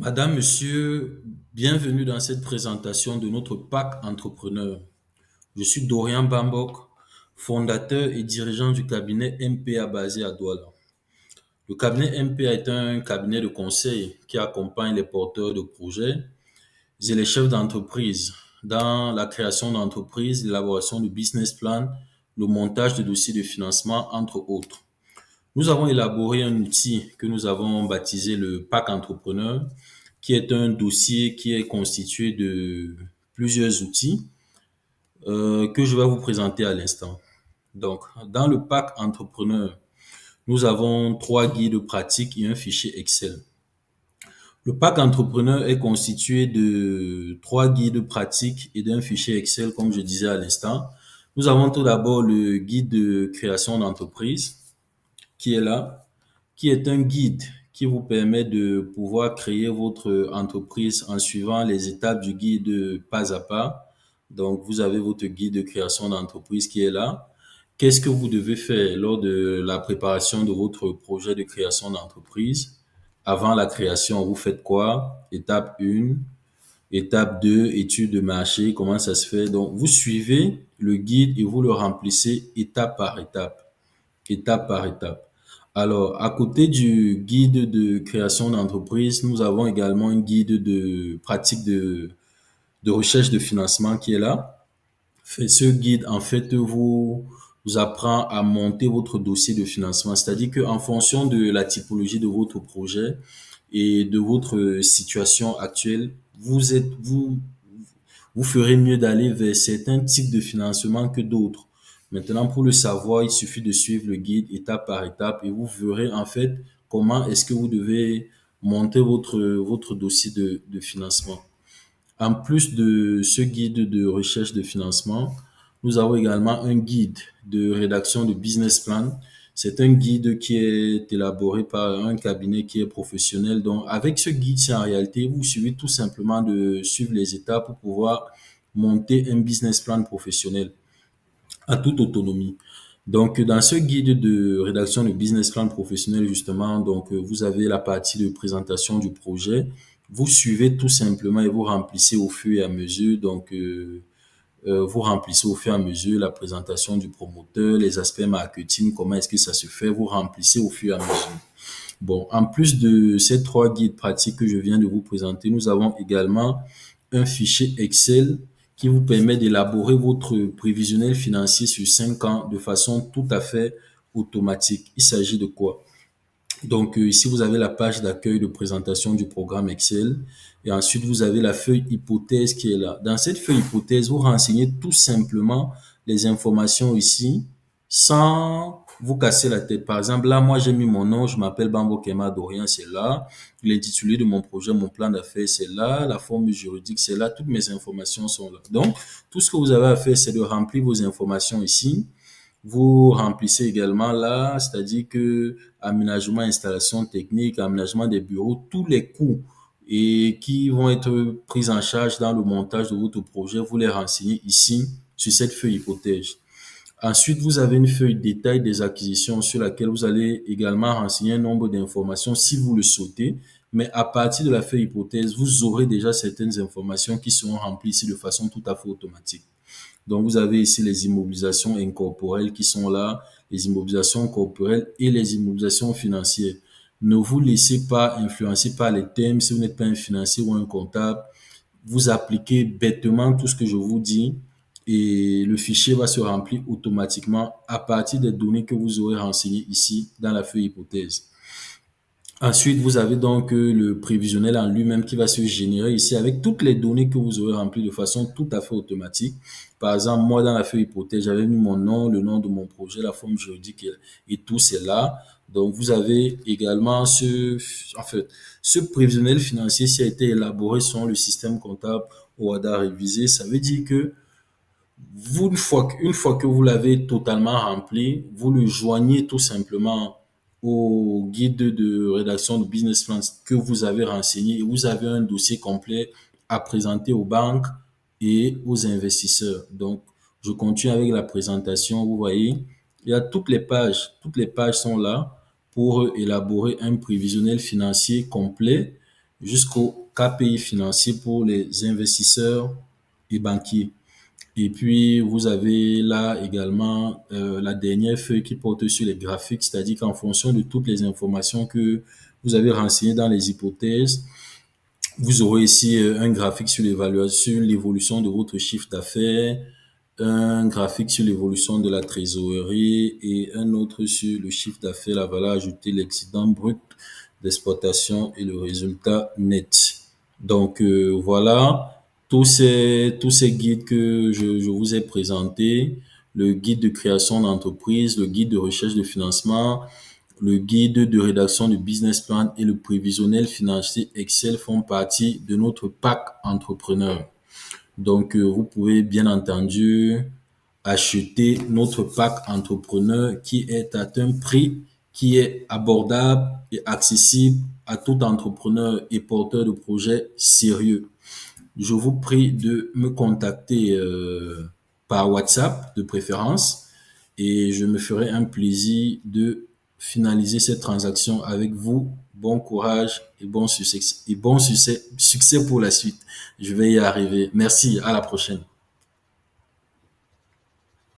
Madame, Monsieur, bienvenue dans cette présentation de notre pack entrepreneur. Je suis Dorian Bambok, fondateur et dirigeant du cabinet MPA basé à Douala. Le cabinet MPA est un cabinet de conseil qui accompagne les porteurs de projets et les chefs d'entreprise dans la création d'entreprises, l'élaboration du business plan, le montage de dossiers de financement, entre autres. Nous avons élaboré un outil que nous avons baptisé le pack entrepreneur, qui est un dossier qui est constitué de plusieurs outils que je vais vous présenter à l'instant. Donc, dans le pack entrepreneur, nous avons trois guides pratiques et un fichier Excel. Le pack entrepreneur est constitué de trois guides pratiques et d'un fichier Excel, comme je disais à l'instant. Nous avons tout d'abord le guide de création d'entreprise qui est là, qui est un guide qui vous permet de pouvoir créer votre entreprise en suivant les étapes du guide pas à pas. Donc, vous avez votre guide de création d'entreprise qui est là. Qu'est-ce que vous devez faire lors de la préparation de votre projet de création d'entreprise? Avant la création, vous faites quoi? Étape 1, étape 2, étude de marché, comment ça se fait? Donc, vous suivez le guide et vous le remplissez étape par étape, étape par étape. Alors, à côté du guide de création d'entreprise, nous avons également un guide de pratique de recherche de financement qui est là. Ce guide, en fait, vous apprend à monter votre dossier de financement. C'est-à-dire qu'en fonction de la typologie de votre projet et de votre situation actuelle, vous ferez mieux d'aller vers certains types de financement que d'autres. Maintenant, pour le savoir, il suffit de suivre le guide étape par étape et vous verrez en fait comment est-ce que vous devez monter votre dossier de financement. En plus de ce guide de recherche de financement, nous avons également un guide de rédaction de business plan. C'est un guide qui est élaboré par un cabinet qui est professionnel. Donc, avec ce guide, en réalité, vous suivez tout simplement de suivre les étapes pour pouvoir monter un business plan professionnel à toute autonomie. Donc, dans ce guide de rédaction de business plan professionnel, justement, donc, vous avez la partie de présentation du projet. Vous suivez tout simplement et vous remplissez au fur et à mesure. Donc, vous remplissez au fur et à mesure la présentation du promoteur, les aspects marketing, comment est-ce que ça se fait. Vous remplissez au fur et à mesure. Bon, en plus de ces trois guides pratiques que je viens de vous présenter, nous avons également un fichier Excel qui vous permet d'élaborer votre prévisionnel financier sur 5 ans de façon tout à fait automatique. Il s'agit de quoi? Donc, ici, vous avez la page d'accueil de présentation du programme Excel et ensuite, vous avez la feuille hypothèse qui est là. Dans cette feuille hypothèse, vous renseignez tout simplement les informations ici sans vous casser la tête. Par exemple, là, moi, j'ai mis mon nom, je m'appelle Bambo Kema Dorian, c'est là. L'intitulé de mon projet, mon plan d'affaires, c'est là. La forme juridique, c'est là. Toutes mes informations sont là. Donc, tout ce que vous avez à faire, c'est de remplir vos informations ici. Vous remplissez également là, c'est-à-dire que aménagement, installation technique, aménagement des bureaux, tous les coûts et qui vont être pris en charge dans le montage de votre projet, vous les renseignez ici sur cette feuille hypothèse. Ensuite, vous avez une feuille détail des acquisitions sur laquelle vous allez également renseigner un nombre d'informations si vous le souhaitez. Mais à partir de la feuille hypothèse, vous aurez déjà certaines informations qui seront remplies ici de façon tout à fait automatique. Donc, vous avez ici les immobilisations incorporelles qui sont là, les immobilisations corporelles et les immobilisations financières. Ne vous laissez pas influencer par les thèmes si vous n'êtes pas un financier ou un comptable. Vous appliquez bêtement tout ce que je vous dis et le fichier va se remplir automatiquement à partir des données que vous aurez renseignées ici dans la feuille hypothèse. Ensuite, vous avez donc le prévisionnel en lui-même qui va se générer ici avec toutes les données que vous aurez remplies de façon tout à fait automatique. Par exemple, moi, dans la feuille hypothèse, j'avais mis mon nom, le nom de mon projet, la forme juridique et tout, c'est là. Donc, vous avez également en fait, ce prévisionnel financier qui a été élaboré selon le système comptable OADA révisé. Ça veut dire que une fois que vous l'avez totalement rempli, vous le joignez tout simplement au guide de rédaction de business plan que vous avez renseigné et vous avez un dossier complet à présenter aux banques et aux investisseurs. Donc, je continue avec la présentation. Vous voyez, il y a toutes les pages. Toutes les pages sont là pour élaborer un prévisionnel financier complet jusqu'au KPI financier pour les investisseurs et banquiers. Et puis, vous avez là également la dernière feuille qui porte sur les graphiques, c'est-à-dire qu'en fonction de toutes les informations que vous avez renseignées dans les hypothèses, vous aurez ici un graphique sur l'évaluation, l'évolution de votre chiffre d'affaires, un graphique sur l'évolution de la trésorerie et un autre sur le chiffre d'affaires, la valeur ajoutée, l'excédent brut d'exploitation et le résultat net. Donc voilà, tous ces guides que je vous ai présentés, le guide de création d'entreprise, le guide de recherche de financement, le guide de rédaction du business plan et le prévisionnel financier Excel font partie de notre pack entrepreneur. Donc, vous pouvez bien entendu acheter notre pack entrepreneur qui est à un prix qui est abordable et accessible à tout entrepreneur et porteur de projet sérieux. Je vous prie de me contacter par WhatsApp de préférence et je me ferai un plaisir de finaliser cette transaction avec vous. Bon courage et bon succès pour la suite. Je vais y arriver. Merci, à la prochaine.